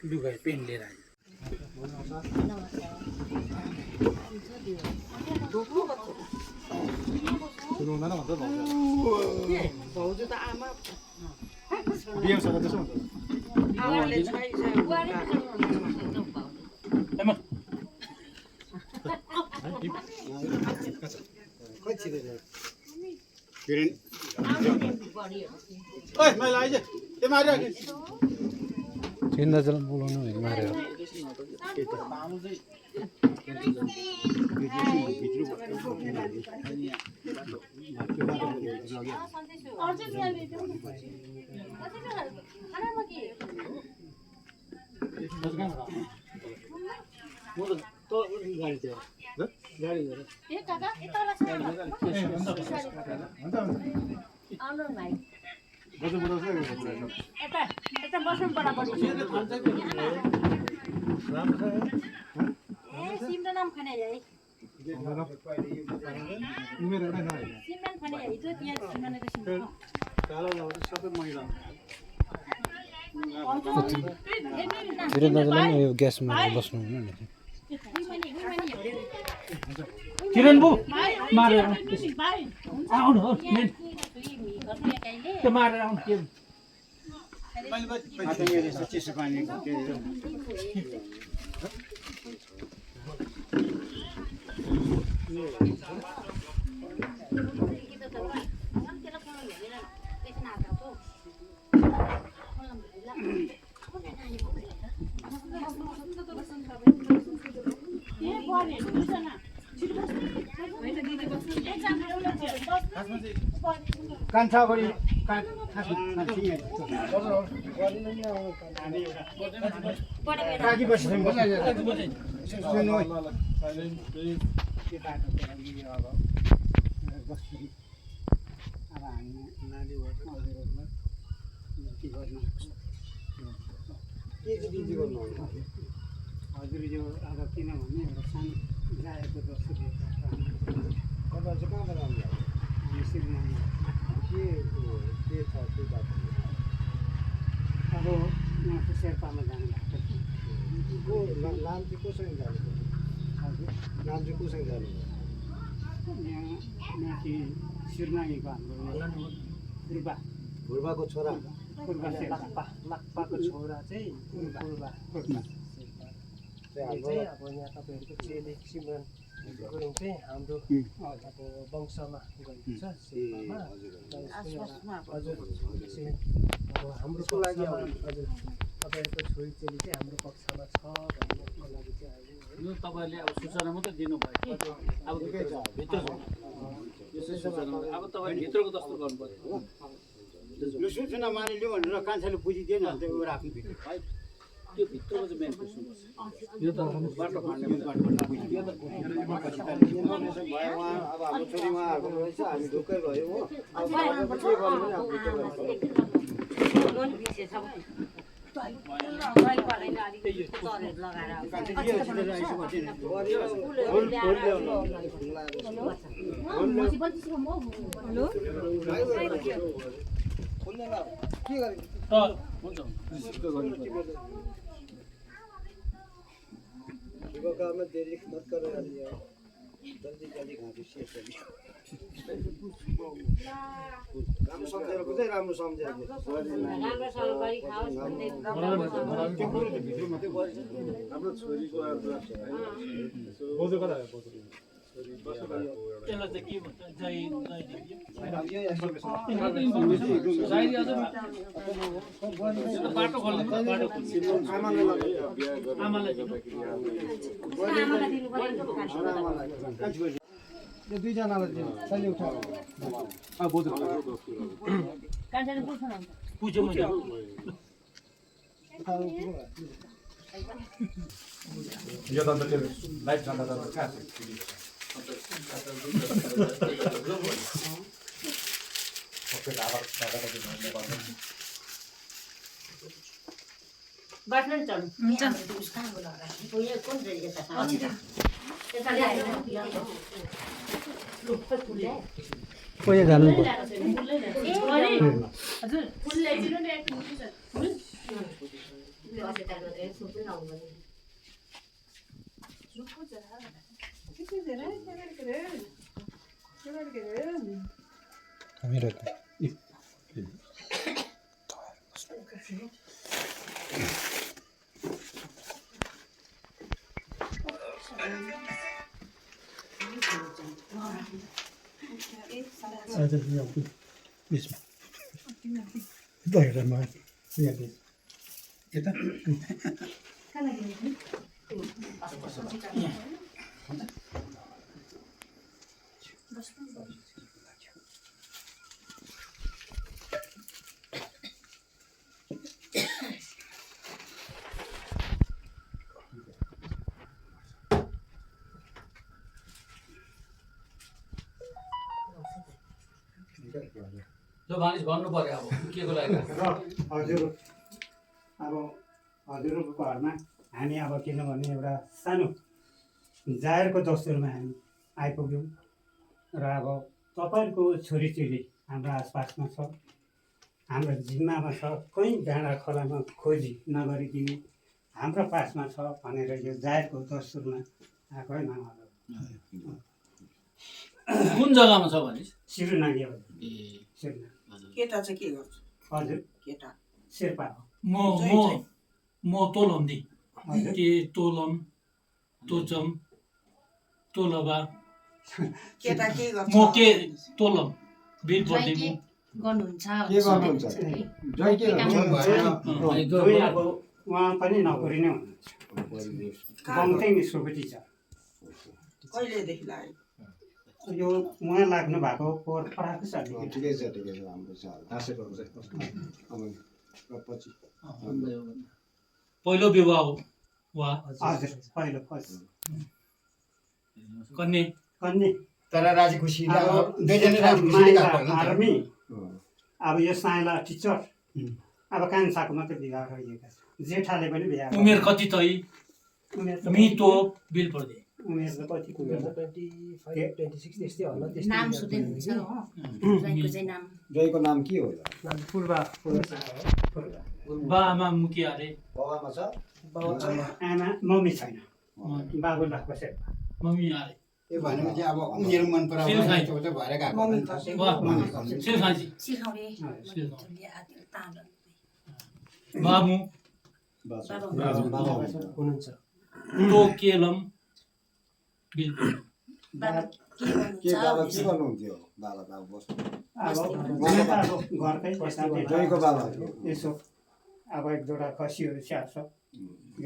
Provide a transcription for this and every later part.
लुगा पेन लिएर आयो भाउजू त आमा बिहेसँग त्यसो हुन्छ आमाले छाइसक्यो खै छिरेर किरण ओइ मैले आइज त्यो मारिराख्नु चिन्दा चल बोलाउनु होइन मारेर यो ग्यासमा बस्नु हुन्न नि किरण बु मारेर आउनु हो त्यो मारेर आउनु के चिसो पानी कान्छा गरी काकी बस्नु अब हामी नाली के गर्नु के बिजी गर्नु हजुरज्यू अब किनभने एउटा सानो गाएको जस्तो कता चाहिँ कहाँबाट आउनु यसरी के छ त्यो बाटो अब यहाँको शेर्पामा जानु भएको नाम चाहिँ कोसँग जानु हजुर नाम चाहिँ कोसँग जानु यहाँ माथि शिरनाङीको हाम्रो फुर्बाको छोरा लाक्पाको छोरा चाहिँ फुर्बा चाहिँ अब यहाँ तपाईँहरूको चेली सिमरन गुरुङ चाहिँ हाम्रो अब वंशमा गएको छ सेवामा हजुर अब हाम्रो लागि हजुर तपाईँहरूको छोरी चेली चाहिँ हाम्रो पक्षमा छ भन्नुको लागि चाहिँ अहिले यो तपाईहरुले अब सूचना मात्रै दिनुभयो अब भित्र यो सूचना अब तपाईले भित्रको जस्तो गर्नु पर्यो यो सूचना मानिलियो भनेर कान्छाले बुझिदिएन भने त्यो राख्नु भित्र त्यो भित्रको चाहिँ मेन क्वेसन यो त बाटो फाड्ने भयो उहाँ अब हाम्रो छोरी उहाँहरूको रहेछ हामी ढुक्कै भयो हो अब के गर्नु काम में देरी मत करो यार जल्दी जल्दी घाँटी शेष करिए राम्रो सम्झेर बुझै राम्रो सम्झेर राम्रोसँग गरी खाओस् भन्ने भित्र मात्रै गरिन्छ हाम्रो छोरीको बोजू कता भयो बोजू त्यसलाई चाहिँ के भन्छ जय बाटो खोल्नु आमालाई यो दुईजनालाई कहिले उठाऊ बोजू पुज्यो मैले यो त अन्त त्यो लाइट जाँदा त कहाँ छ सबै ढाका बस्नु नि चल्नु हुन्छ यो कुन चाहिँ यता यता ल्याएर कोही जानु हजुर फुल ल्याइदिनु नि एक फुल मेरो जो मानिस भन्नु पर्यो अब के को लागि हजुर अब हजुरको घरमा हामी अब किनभने एउटा सानो जाहेरको दस्तुरमा हामी आइपुग्यौँ र अब तपाईँहरूको छोरीचेली हाम्रो आसपासमा छ हाम्रो जिम्मामा छ कहीँ डाँडा खोलामा खोजी नगरिदिने हाम्रो पासमा छ भनेर यो जाहेरको दस्तुरमा आएको है मामा कुन जग्गामा छ भने सिरुनागी हो ए सिरुनागी केटा चाहिँ के गर्छ हजुर केटा शेर्पा हो म तोलम्दी हजुर के तोलम तोचम तोलबा केटा के गर्छ म के तोलम बिलपट्टि म गर्नुहुन्छ के गर्नुहुन्छ जय के दुई अब उहाँ पनि नोकरी नै हुनुहुन्छ बङथेङ स्कुलको टिचर कहिलेदेखि लाग्यो यो उहाँ लाग्नु भएको पोहोर पराएको छ ठिकै छ हाम्रो छ आशेको चाहिँ पछि पहिलो विवाह हो वा हजुर पहिलो फर्स्ट कन्या कन्ने तर राजी खुसी अब दुईजना राजी खुसी माइला आर्मी अब यो साइला टिचर अब कान्छाको मात्रै बिहा गरिएका छ जेठाले पनि बिहा उमेर कति तै उमेर त मितो बिलपट्टि उमेर त कति पुग्यो 25-26 त्यस्तै होला नाम सुन्नुहुन्छ हो जयको चाहिँ नाम जयको नाम के हो पूर्वा बा आमा मुखी अरे बाबामा छ आमा मम्मी छैन बाबु लाग्छ शेर्पा मम्मी अरे ए भनेपछि अब उनीहरू मन पराउँछ भएर गएको वा सिलखाजी सिकाउने बाबु हुनुहुन्छ तो केलम बिलपट्टि बाबा के के बाबा के गर्नुहुन्छ गर्नुहुन्थ्यो बाबा बस्नु अब घरकै जयको बाबा यसो अब एक जोडा खसीहरू स्याहार्छ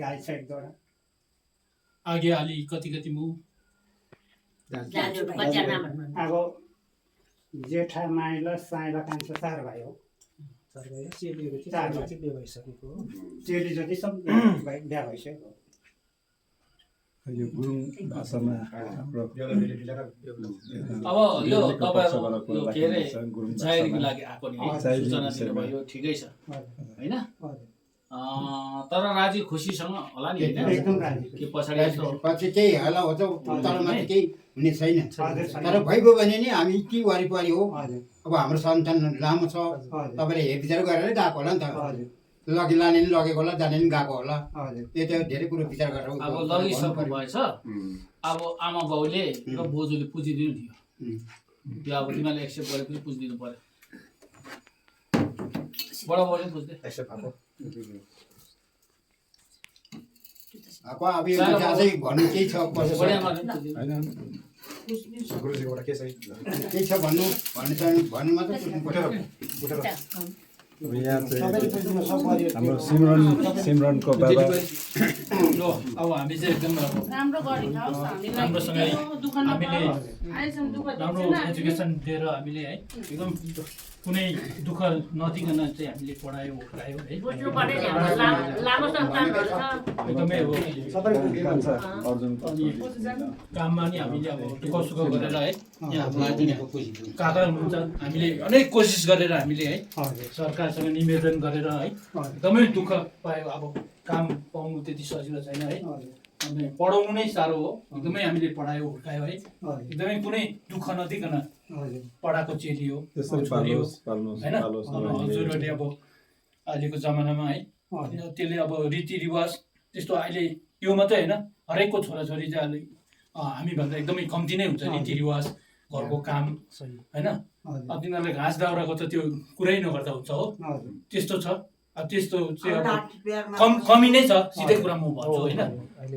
गाई छ एक जोडा आगे अलि कति कति मु दाजु बच्चा नाम अब जेठा माइला साइला कान्छा 4 भाइ हो चेलीहरू चाहिँ चार चाहिँ बिहे भइसकेको हो चेली जति सब बिहा भइसक्यो यो गुरुङ भाषामा हाम्रो अब यो तपाईँहरू यो के अरे जाहेरीको लागि आएको नि है सूचना दिनुभयो ठिकै छ होइन तर राजी खुसीसँग होला नि होइन एकदम राजी के पछाडि यस्तो पछि केही हल्ला हुन्छ तलमाथि केही हुने छैन हजुर तर भइगयो भने नि हामी ती वरिपरि हो हजुर अब हाम्रो सन्तान लामो छ हजुर तपाईँले हेरविचार गरेरै गएको होला नि त हजुर लाने नि लगेको होला जाने नि गएको होला हजुर त्यो त धेरै कुरो विचार गरेर अब लगिसक्नु भएछ अब आमा बाउले र बोजूले पुजिदिनु थियो त्यो अब तिमीहरूले एक्सेप्ट गरेपछि पुजिदिनु पर्यो बडा बाउले पुज्दै अब यो अझै भन्नु केही छ कसो छ बढियामाले पनि पुजिदिनु गुरुजीबाट के छ केही छ भन्नु भन्नु मात्रै सोध्नु पर्यो यहाँ चाहिँ हाम्रो सिमरनको बाबा ल अब हामी चाहिँ एकदम अब राम्रो गरिदिनु होस् हामीलाई राम्रोसँगै दुःख हामीले अहिलेसम्म दुःख राम्रो एजुकेसन दिएर हामीले है एकदम कुनै दुःख नदिकन चाहिँ हामीले पढायो हुर्कायो है बुझ्नु पर्ने नि हाम्रो लामो सन्तानहरू छ एकदमै हो सबैको के भन्छ अर्जुन काममा नि हामीले अब दुःख सुख गरेर है यहाँ काका हुनुहुन्छ हामीले अनेक कोसिस गरेर हामीले है सरकारसँग निवेदन गरेर है एकदमै दुःख पायो अब काम पाउनु त्यति सजिलो छैन है अनि पढाउनु नै साह्रो हो एकदमै हामीले पढायो हुर्कायो है एकदमै कुनै दुःख नदिकन पढाएको चेली हो छोरी हो होइन हजुरहरूले अब अहिलेको जमानामा है त्यसले अब रीतिरिवाज त्यस्तो अहिले यो मात्रै होइन हरेकको छोराछोरी चाहिँ अहिले हामीभन्दा एकदमै कम्ती नै हुन्छ रीतिरिवाज घरको काम होइन अब तिनीहरूले घाँस दाउराको त त्यो कुरै नगर्दा हुन्छ हो त्यस्तो छ अब त्यस्तो चाहिँ अब कमी नै छ सिधै कुरा म भन्छु होइन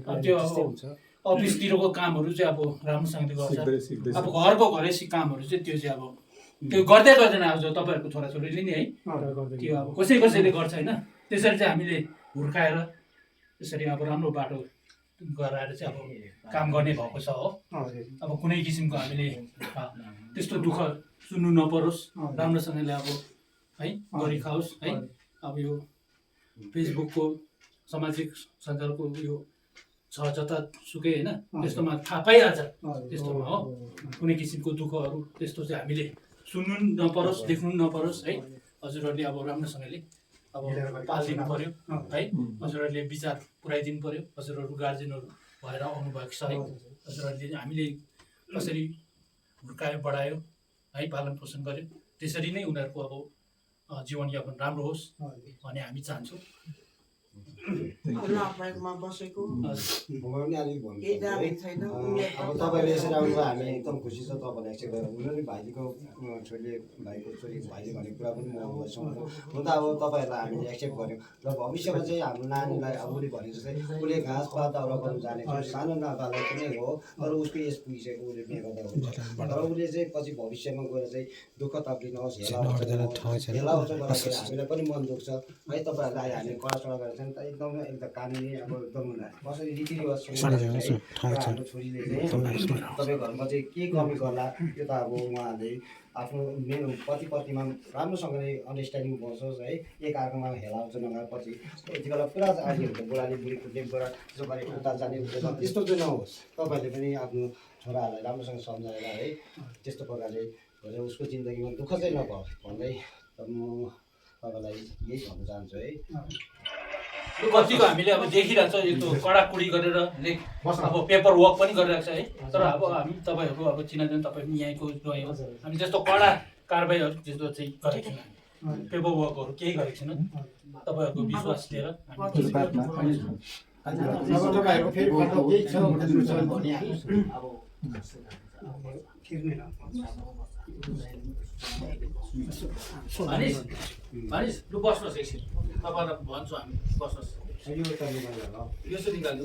अब त्यो अब अफिसतिरको कामहरू चाहिँ अब राम्रोसँगले गर्छ अब घरको घरेसी कामहरू चाहिँ त्यो चाहिँ अब त्यो गर्दै गर्दैन अब तपाईँहरूको छोराछोरीले नि है त्यो अब कसैले गर्छ होइन त्यसरी चाहिँ हामीले हुर्काएर त्यसरी अब राम्रो बाटो गराएर चाहिँ अब काम गर्ने भएको छ हो अब कुनै किसिमको हामीले त्यस्तो दुःख सुन्नु नपरोस् राम्रोसँगले अब है गरिखाओस् है अब यो फेसबुकको सामाजिक सञ्जालको यो छ जतासुकै होइन त्यस्तोमा थाहा पाइहाल्छ त्यस्तोमा हो कुनै किसिमको दुःखहरू त्यस्तो चाहिँ हामीले सुन्नु नपरोस् देख्नु नपरोस् है हजुरहरूले अब राम्रोसँगले अब पालिदिनु पऱ्यो है हजुरहरूले विचार पुऱ्याइदिनु पऱ्यो हजुरहरू गार्जेनहरू भएर आउनुभएको छ है हजुरहरूले हामीले कसरी हुर्कायो बढायो है पालन पोषण गर्यो त्यसरी नै उनीहरूको अब जीवनयापन राम्रो होस् भन्ने हामी चाहन्छौँ बसेको पनि अलिक भन्नु केही जाने छैन अब तपाईँले यसरी आउनुभयो हामी एकदम खुसी छ तपाईँलाई एक्सेप्ट गरेर उनीहरू भाइको छोरीले भाइको छोरी भाइले भनेको कुरा पनि म सम्झ्छु हुन त अब तपाईँहरूलाई हामीले एक्सेप्ट गऱ्यौँ र भविष्यमा चाहिँ हाम्रो नानीलाई अब उसले भने जस्तै उसले घाँस पात दाउरा गर्नु जानेको सानो नातालाई पनि हो तर उसको एज पुगिसकेको उसले बिहे गर्दा हुन्छ तर उसले चाहिँ पछि भविष्यमा गएर चाहिँ दुःख तक्लिनुहोस् हेला आउँछ हामीलाई पनि मन दुख्छ है तपाईँहरूलाई हामीले कडा गरेर चाहिँ एकदमै एकदम कानुनी अब एकदम कसरी रीतिरिवाज हाम्रो छोरीले चाहिँ तपाईँ घरमा चाहिँ के कमी गर्ला त्यो त अब उहाँहरूले आफ्नो मेरो पति पत्नीमा राम्रोसँगले अन्डरस्ट्यान्डिङ बसोस् है एक अर्कोमा हेलाउँछ नगएपछि यति बेला पुरा आदि हुन्छ बुढाले बुढीको डेपबाट त्यसो गरी उता जाने त्यस्तो चाहिँ नहोस् तपाईँहरूले पनि आफ्नो छोराहरूलाई राम्रोसँग सम्झाएर है त्यस्तो प्रकारले गरेर उसको जिन्दगीमा दुःख चाहिँ नभओस् भन्दै म तपाईँलाई यही भन्न चाहन्छु है कतिको हामीले अब देखिरहेको छ यस्तो कडाकुडी गरेर अब पेपर वर्क पनि गरिरहेको छ है तर अब हामी तपाईँहरू अब चिनाजान तपाईँ पनि यहीँको रह्यो हामी त्यस्तो कडा कारबाहीहरू त्यस्तो चाहिँ गरेको छैन पेपर वर्कहरू केही गरेको छैन तपाईँहरूको विश्वास लिएर तपाईँहरूको फेरि फटो केही छ भने मानिस लु बस्नुहोस् एकछिन तपाईँलाई भन्छु हामी बस्नुहोस् यसो निकाल्नु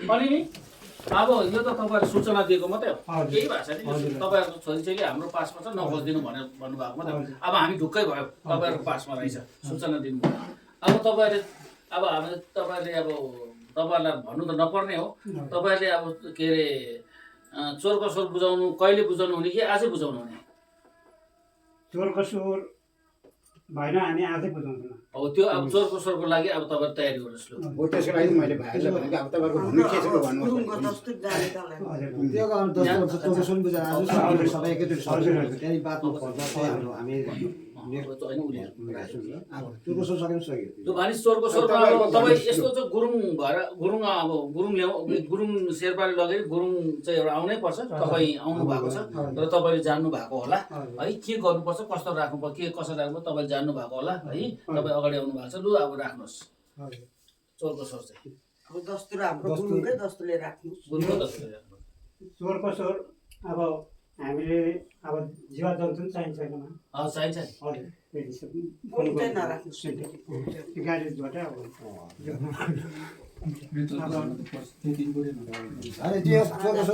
अनि नि अब यो त तपाईँहरूले सूचना दिएको मात्रै हो केही भएको छैन तपाईँहरूको छोरीचेली हाम्रो पासमा छ नखोजिदिनु भनेर भन्नुभएको मात्रै अब हामी ढुक्कै भयो तपाईँहरूको पासमा रहेछ सूचना दिनुभयो अब तपाईँहरूले अब तपाईँहरूलाई भन्नु त नपर्ने हो तपाईँहरूले अब के अरे चोर कसोर बुझाउनु कहिले बुझाउनु हुने कि आजै बुझाउनु हुने चोर कसोर भएन हामी आजै बुझाउँछौँ अब त्यो अब चोर कसोरको लागि अब तपाईँ तयारी गर्नुहोस् ल त्यसको लागि मैले भाइलाई भनेको अब तपाईँको भन्नु के छ भन्नु त्यो कारण बुझाएर सबै एकैचोटि त्यहाँदेखि बादमा पर्दा चाहिँ हाम्रो हामी मानिस चोरको सोरमा अब तपाईँ यस्तो चाहिँ गुरुङ भएर गुरुङ शेर्पाले लगेर गुरुङ चाहिँ एउटा आउनै पर्छ तपाईँ आउनु भएको छ र तपाईँले जान्नु भएको होला है के गर्नुपर्छ कस्तो राख्नुपर्छ के कसरी राख्नुपर्छ तपाईँले जान्नु भएको होला है तपाईँ अगाडि आउनु भएको छ लु अब राख्नुहोस् चोरको सोर चाहिँ अब दस्तुर हाम्रो गुरुङकै दस्तुरले राख्नु गुरुङको दस्तुरले राख्नु चोरको सोर अब हामीले अब जीवा जन्तु चाहिन्छ चाहिन्छ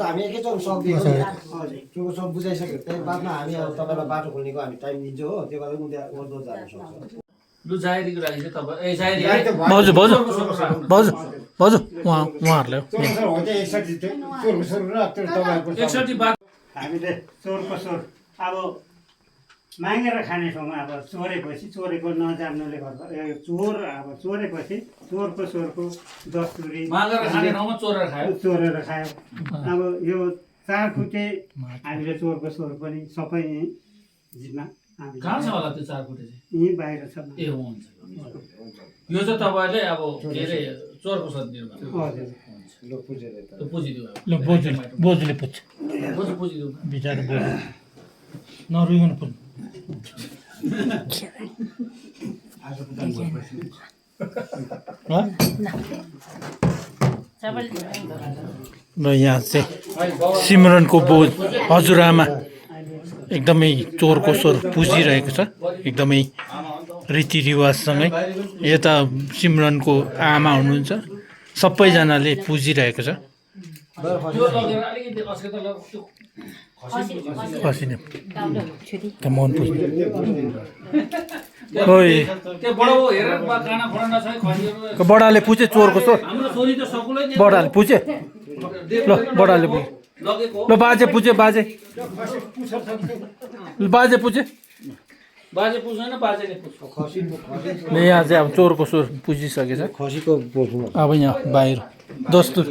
हामी एकैचोटि सक्दियो सब बुझाइसक्यो त्यही बादमा हामी अब तपाईँलाई बाटो खोल्नेको हामी टाइम दिन्छौँ हो त्यो बेला उनीहरू जानु सक्छ लु जाहेरीको लागि चाहिँ तपाईँ हामीले चोरको सोर अब मागेर खाने ठाउँमा अब चोरेपछि चोरेको नजान्नुले गर्दा चोर अब चोरेपछि चोरको दस्तुरी मागेर खाने ठाउँमा चोरेर खायो अब यो 4 फुटे हामीले चोरको स्वर पनि सबै जिम्मा कहाँ छ होला त्यो 4 फुटे चाहिँ यहीँ बाहिर छ ए हुन्छ यो चाहिँ तपाईँले अब के अरे चोरको सद दिनु हजुर ल पुजेर त्यो पुजिदिनु ल बोजूले पुज्छ बोजू पुजिदिनु बिचारा बोजू नरुइकन पुज्नु र यहाँ चाहिँ सिमरनको बोज हजुरआमा एकदमै चोरको स्वर पुजिरहेको छ एकदमै रीतिरिवाजसँगै यता सिमरनको आमा हुनुहुन्छ सबैजनाले पुजिरहेको छ खसिने मन पुज्नु खोइ बडाले पुजे चोरको स्वर बडाले पुजे ल बडाले पुजे ल बाजे पुजे बाजे पुजे बाजे पुज्दैन बाजेले पुज्छ यहाँ चाहिँ अब चोरको स्वर पुजिसकेछ खसीको बोजू अब यहाँ बाहिर दस्तुर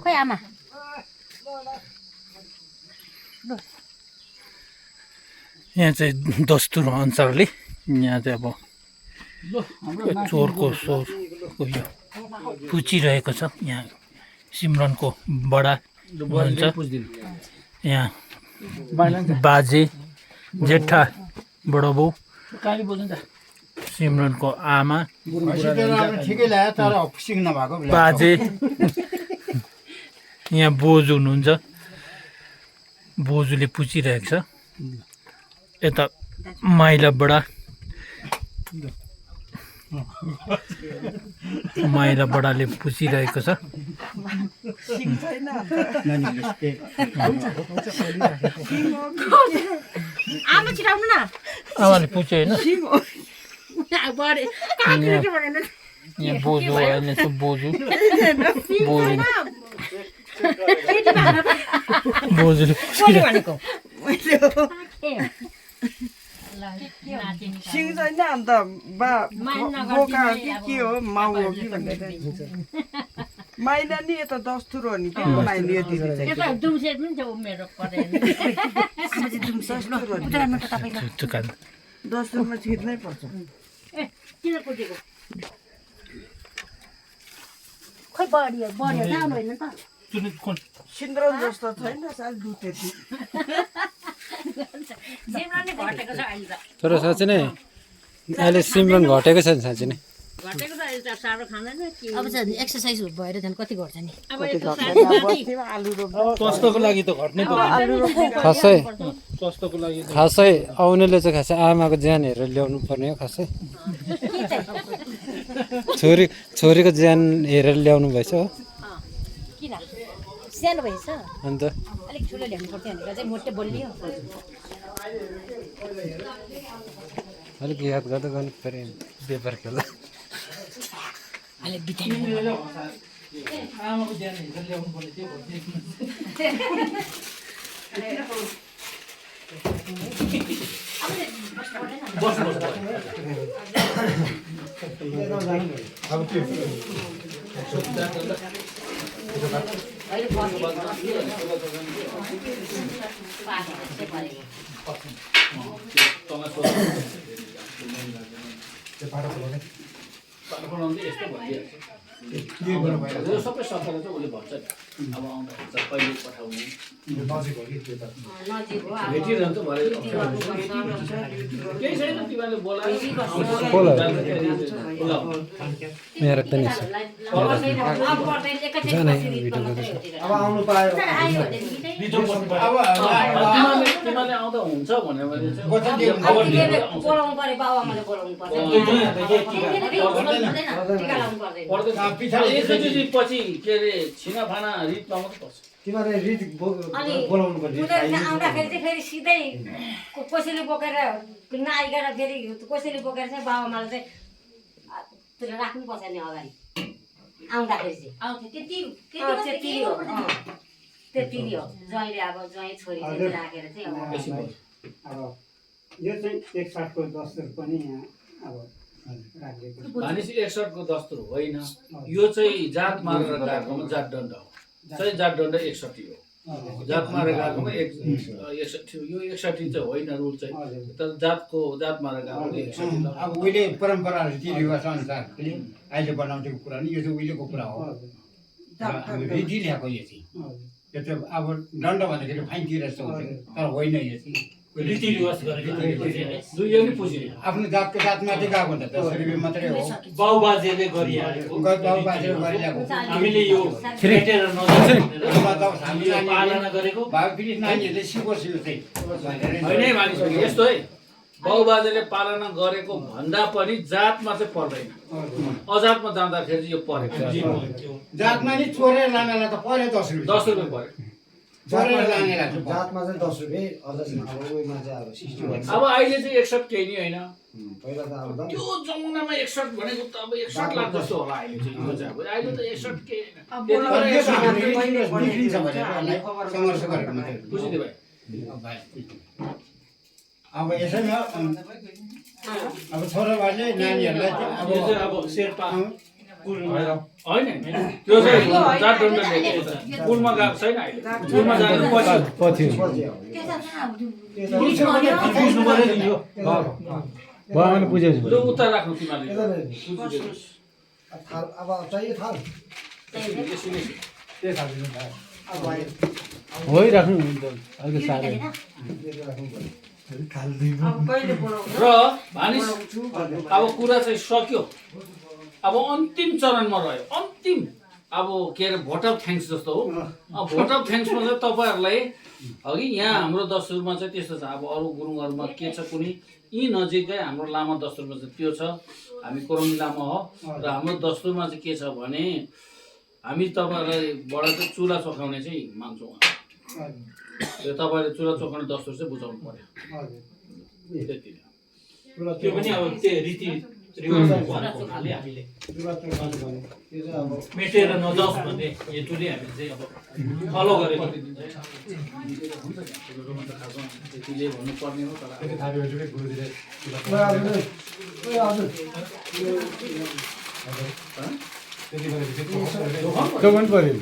खोइ आमा यहाँ चाहिँ दस्तुर अनुसारले यहाँ चाहिँ अब चोरको स्वरको यो पुचिरहेको छ यहाँ सिमरनको बडा हुनुहुन्छ यहाँ बाजे जेठा बडो बाउ सिमरनको आमा ठिकै लाग्यो तर सिक्न भएको बाजे यहाँ बोजू हुनुहुन्छ बोजूले पुचिरहेको छ यता माइला बडा बडाले पुछिरहेको छ आमाले पुछ्यो होइन यहाँ बोजू अहिले चाहिँ बोजूले सिङ छैन अन्त बोका हो कि के हो माउ हो कि भनेर माइला नि यता दस्तुर हो नि के माइली यो दिदी चाहिँ दस्तुरमा छिर्नै पर्छ खोइ बढियो जानु होइन त सिन्द्रन जस्तो छैन साल दुते तर साँच्चै नै अहिले सिमरन घटेको छ नि साँच्चै नै अब चाहिँ एक्सर्साइज भएर झन् कति घट्छ नि स्वास्थ्यको लागि त घट्नै पर्यो खासै आउनेले चाहिँ खासै आमाको ज्यान हेरेर ल्याउनु पर्ने हो खासै छोरीको ज्यान हेरेर ल्याउनु भएछ हो किन सानो भएछ अन्त अलिक ठुलो ल्याउनु पर्थ्यो भनेर चाहिँ मोटे बलियो अलिक याद गर्दै गर्नु पऱ्यो व्यापार खेल्दा अहिले भिटामिन आमाको ज्यान हेरेर ल्याउनु पर्ने थियो यो सबै सबैलाई चाहिँ उसले भन्छ नि अब आउँदा कहिले पठाउने भेटिरहन्छ भरे केही छैन तिमीहरूले बोलाएर मेरो पनि अब आउनु पायो तिमीहरूले आउँदा हुन्छ भन्यो भने चाहिँ पछि के अरे छिनाफाना रितमा मात्रै पर्छ तिमीहरूले रित अनि बोलाउनु पर्ने उनीहरू चाहिँ आउँदाखेरि चाहिँ फेरि सिधै कोसेली बोकेर नआइकन फेरि कोसेली बोकेर चाहिँ बाबाआमाले चाहिँ त्यसलाई राख्नुपर्छ नि अगाडि आउँदाखेरि चाहिँ त्यति हो त्यति हो ज्वाइँले अब ज्वाइँ छोरी चाहिँ राखेर चाहिँ अब यो चाहिँ 61 को दस्तुर पनि यहाँ अब राखिएको छ। भनेपछि 61 को दस्तुर होइन, यो चाहिँ जात मारेर गएकोमा जात दण्ड हो, चाहिँ जात दण्ड 61 हो। जात मारेर गएकोमा 61 हो, यो 61 चाहिँ होइन रुल चाहिँ, तर जात मारेर गएको 61। अब उहिले परम्परा रीतिरिवाज अनुसार अहिले बनाउँथेको कुरा नि यो चाहिँ उहिलेको कुरा हो। रीति ल्याएको यो चाहिँ यो चाहिँ अब दण्ड भन्दाखेरि फाइन तिरे जस्तो हुन्थ्यो, तर होइन यो चाहिँ रीतिरिवाज गरेको दुईले नि पुजिने आफ्नो जातको जातमाथि गएको नि त 10 रुपियाँ मात्रै हो। बाउबाजेले गरिहालेको बाउबाजेले गरिरहेको हामीले यो छेटेर पालना गरेको भाइ फेरि नानीहरूले सिकोस् यो चाहिँ होइन है मानिसहरू, यस्तो है बाउबाजेले पालना गरेको भन्दा पनि जातमा चाहिँ पर्दैन, अजातमा जाँदाखेरि चाहिँ यो परेको जातमा नि चोरेर लानेलाई त पर्यो 10 रुपियाँ 10 रुपियाँ पऱ्यो। चोरेर लानेलाई चाहिँ जातमा चाहिँ 10 रुपियाँ अझ अब उयोमा चाहिँ अब 60 अब अहिले चाहिँ 61 केही नि होइन, पहिला त अब त्यो जमुनामा 61 भनेको त अब 61 लाख जस्तो होला अहिले चाहिँ, यो चाहिँ अब अहिले त 61 केही बिग्रिन्छ भनेर यसलाई सङ्घर्ष गरेको मात्रै हो। बुझिदियो भाइ। अब यसैमा अब छोराबाले नानीहरूलाई चाहिँ यो चाहिँ अब शेर्पा होइन होइन, त्यो चाहिँ जात दण्ड ल्याएको छ, पुलमा गएको छैन अहिले, पुलमा जानु पछि पछि बुझ्नु पर्यो नि यो बाबाले बुझेछ जो उत्तर राख्नु तिमीहरूले अब चाहियो थाल होइ राख्नु अलिक साह्रो र मानिस अब कुरा चाहिँ सक्यो, अब अन्तिम चरणमा रह्यो, अन्तिम अब के अरे भोट अफ थ्याङ्क्स जस्तो हो। भोट अफ थ्याङ्क्समा चाहिँ तपाईँहरूलाई अघि यहाँ हाम्रो दस्तुरमा चाहिँ त्यस्तो छ, अब अरू गुरुङहरूमा के छ कुनै यी नजिकै हाम्रो लामा दस्तुरमा चाहिँ त्यो छ, हामी कोरङ्गी लामा हो र हाम्रो दस्तुरमा चाहिँ के छ भने हामी तपाईँहरूलाईबाट चाहिँ चुला चोखाउने चाहिँ मान्छौँ, त्यो तपाईँले चुला चोखाउने दस्तुर चाहिँ बुझाउनु पर्यो, त्यति त्यो पनि अब त्यो रीति रिवाज खाले हामीले मेटेर नजाओस् भन्ने हेतुले हामीले चाहिँ अब फलो गरेको त्यतिले भन्नुपर्ने हो। तर त्यो पनि पर्यो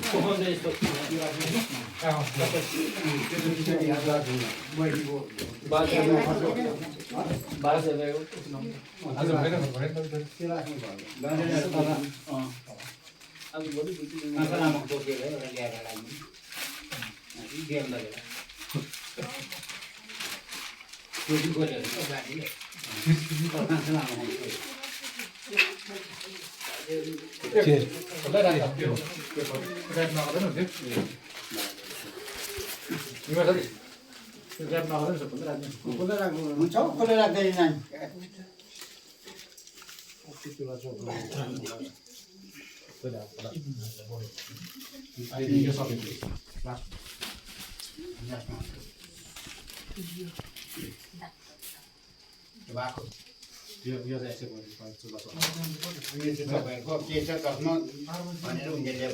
हुन्छ खोलेर राख्दैन नानी तपाईँहरूको के छ तस्मा भनेर उनीहरूले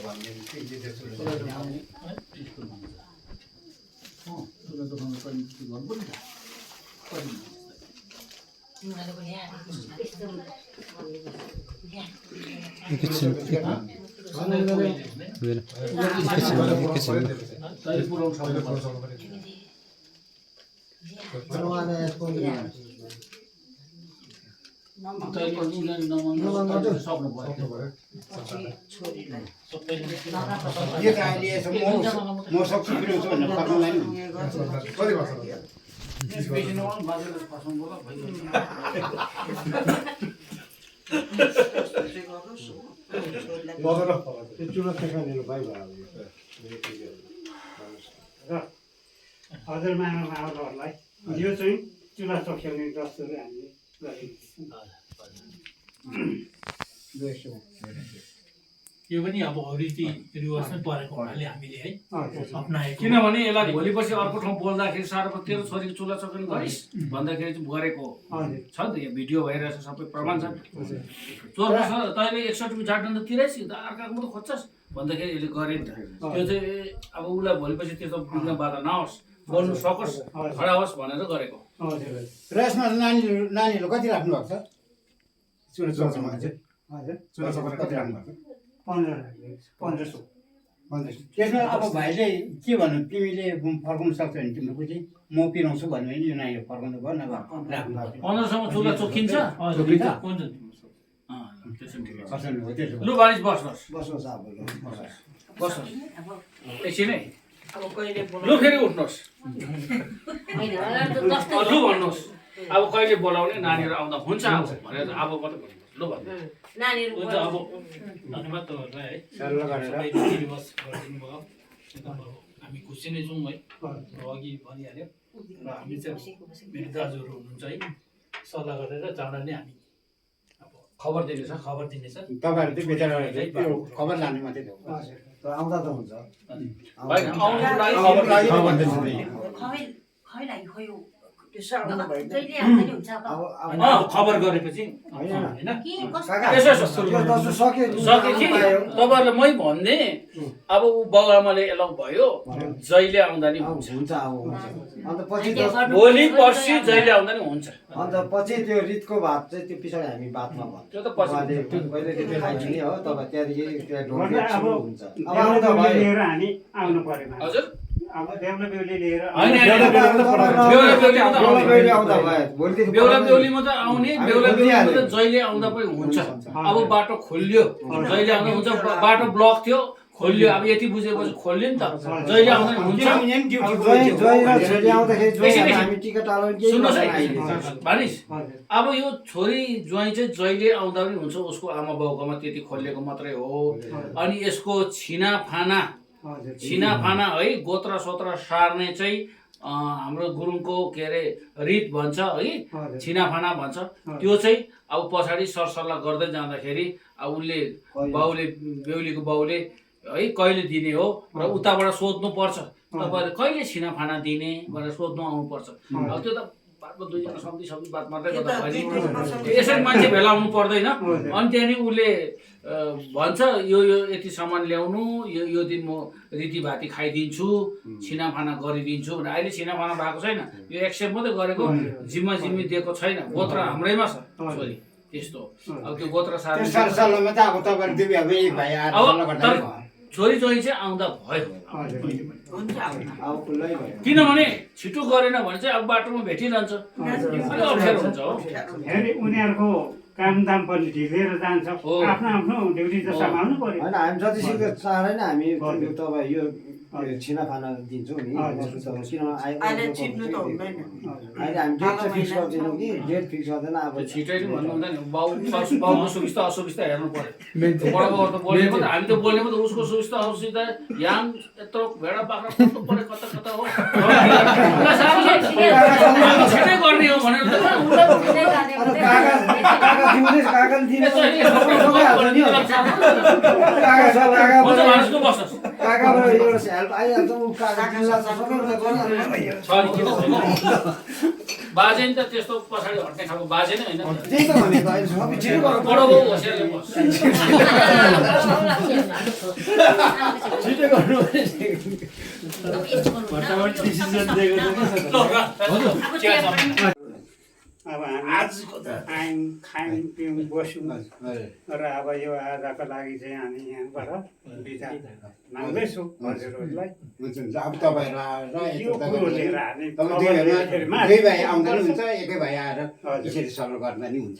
यो त अहिले यसो म सक्छु पिराउँछु भनेर फर्काउँदैन हजुरमामा मावलहरूलाई यो चाहिँ चुला चोख्याउने दस्तुर हामीले गरेको छौँ। यो पनि अब रीतिरिवाजमै परेको हुनाले हामीले है अप्नाएको किनभने यसलाई भोलि पछि अर्को ठाउँ बोल्दाखेरि सारो तेरो छोरीको चुला चौकन गरिस् भन्दाखेरि चाहिँ गरेको छ नि त यहाँ भिडियो भइरहेछ सबै प्रमाण छ चोरको छ तैँले 61 रुपियाँ चाटन त तिराइस् अर्काको मात्रै खोज्छस् भन्दाखेरि यसले गरे नि त त्यो चाहिँ अब उसलाई भोलि पछि त्यस्तो विघ्न बाधा नहोस् बोल्नु सकोस् खडा होस् भनेर गरेको र यसमा नानीहरू कति राख्नु भएको छ चुला चौकमा चाहिँ चुला चौकमा कति राख्नु भएको छ 1500 त्यसमा अब भाइले के भन्नु तिमीले फर्काउनु सक्छौ भने तिम्रो पछि म पिराउँछु भन्यो भने यो नानीहरू फर्काउनु भयो नभए राख्नु 1500 मा चुला चोकिन्छ त्यसो लु बारिस बस्नुहोस् बस्नुहोस् अब बस्नुहोस् एकछिनै लु फेरि उठ्नुहोस् लु भन्नुहोस् अब कहिले बोलाउने नानीहरू आउँदा हुन्छ अब भनेर अब मात्रै भन्नुहोस् लु भन्नु हुन्छ अब धन्यवाद तपाईँहरूलाई है सबै रीतिरिवाज गरिदिनु भयो हामी खुसी नै छौँ है अघि भनिहाल्यो र हामी चाहिँ मेरो दाजुहरू हुनुहुन्छ है सल्लाह गरेर चाँडो नै हामी अब खबर दिनेछ तपाईँहरू चाहिँ बेचारा त्यो खबर लाने मात्रै हो आउँदा त हुन्छ होइन आउनुको लागि खबर गरेपछि होइन सके कि तपाईँहरूलाई मै भन्ने अब ऊ बाबुआमाले एलाउ भयो जहिले आउँदा नि हुन्छ अन्त पछि भोलि पर्सि जहिले आउँदा नि हुन्छ अन्त पछि त्यो रितको भात चाहिँ त्यो पछाडि हामी बातमा भन्छौँ त्यो त पछि कहिले त्यो खाइदिने हो तपाईँ त्यहाँदेखि अब हुन्छ लिएर हामी आउनु परेन हजुर अब बेहुला बेहुली लिएर बेहुला बेहुलीमा त आउने बेहुला बेहुलीमा त जहिले आउँदा पनि हुन्छ अब बाटो खोलियो जहिले आउँदा हुन्छ बाटो ब्लक थियो खोलियो अब यति बुझेपछि खोल्यो नि त जहिले आउँदा हुन्छ सुन्नुहोस् है भानिस अब यो छोरी ज्वाइँ चाहिँ जहिले आउँदा पनि हुन्छ उसको आमा बाउकोमा त्यति खोलिएको मात्रै हो अनि यसको छिनाफाना है गोत्र सोत्र सार्ने चाहिँ हाम्रो गुरुङको के अरे रित भन्छ है छिनाफाना भन्छ त्यो चाहिँ अब पछाडि सरसल्लाह गर्दै जाँदाखेरि अब उसले बाउले बेहुलीको बाउले है कहिले दिने हो र उताबाट सोध्नु पर्छ तपाईँहरूले कहिले छिनाफाना दिने भनेर सोध्नु आउनुपर्छ अब त्यो त बातमा दुईजना सम्झी बात मात्रै गर्दा भयो यसरी मान्छे भेला आउनु पर्दैन अनि त्यहाँदेखि उसले भन्छ यो यति सामान ल्याउनु यो दिन म रीतिभाती खाइदिन्छु छिनाफाना गरिदिन्छु भने अहिले छिनाफाना भएको छैन यो एक्सेप्ट मात्रै गरेको जिम्मा जिम्मी दिएको छैन गोत्र हाम्रैमा छ छोरी त्यस्तो अब त्यो गोत्र सरसल्लाहमा त अब तपाईँहरू दुई भाइ एक भाइ आएर सल्लाह गर्दा छोरी जोइ चाहिँ आउँदा भयो किनभने छिटो गरेन भने चाहिँ अब बाटोमा भेटिरहन्छ अप्ठ्यारो हुन्छ हो उनीहरूको काम दाम पनि ढिलेर जान्छ आफ्नो आफ्नो ड्युटी त सम्हाल्नु पर्यो होइन हामी जतिसक्दो चाँडै नै हामी तपाईँ यो छिनाफाना दिन्छौँ नि अहिले हामी डेट चाहिँ फिक्स गर्दैनौँ कि डेट फिक्स गर्दैन अब छिटै भन्नु हुँदैन बाउको सुविस्ता असुविस्ता हेर्नु पर्यो बडाबाउ त बोल्ने मात्रै हामी त बोल्ने मात्रै उसको सुविस्ता असुविस्ता याङ यत्रो भेडा बाख्रा कुद्नु पर्यो कता कता हो छिटै गर्ने हो भनेर बाजे नि त त्यस्तो पछाडि हट्ने खालको बाजे नै होइन बडो बाउ होसियारले बस्छ अब हामी आयौँ खायौँ पियौँ बस्यौँ र अब यो आजको लागि चाहिँ हामी यहाँबाट बिदा माग्दैछौँ हजुरहरूलाई अब तपाईँहरू यो कुरो लिएर हामी दुई भाइ आउँदा पनि हुन्छ एकै भाइ आएर यसरी सल्लाह गर्दा नि हुन्छ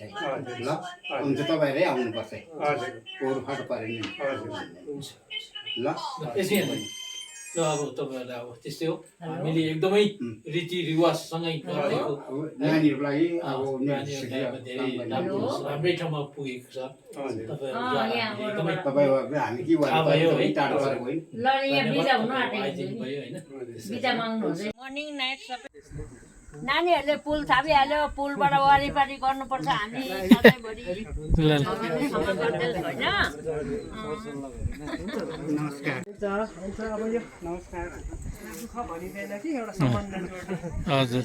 ल हुन्छ तपाईँहरू आउनुपर्छ पोहोर फाटो पऱ्यो नि ल ल अब तपाईँहरूलाई अब त्यस्तै हो हामीले एकदमै रीतिरिवाजसँगै गरेको नानीहरूको लागि अब राम्रै ठाउँमा पुगेको छ हामी के टाढो ल यहाँ बिदा हुनु आँटेको भयो होइन बिदा माग्नु हुन्छ मर्निङ नाइट सबै नानीहरूले पुल थापिहाल्यो पुलबाट वारिपारि गर्नुपर्छ हामी सधैँभरि होइन नमस्कार हुन्छ अब यो नमस्कार दुःख भनिँदैन कि एउटा सम्बन्ध जोड्ने हजुर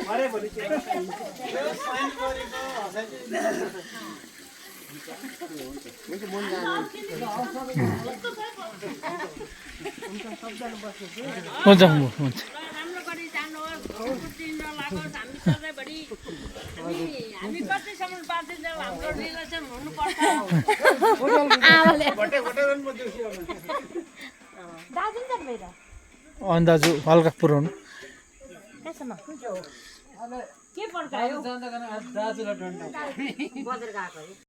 अरे भोलि हुन्छ हुन्छ राम्रो गरी जानुहोस् दिन नलागोस् हामी सधैँभरि हामी कतिसम्म पार्दैछौँ हाम्रो रिलेसन हुनुपर्छ अन्दाजु हल्का पुऱ्याउनु के पर्कायो दाजुलाई डन्डा बजार गएको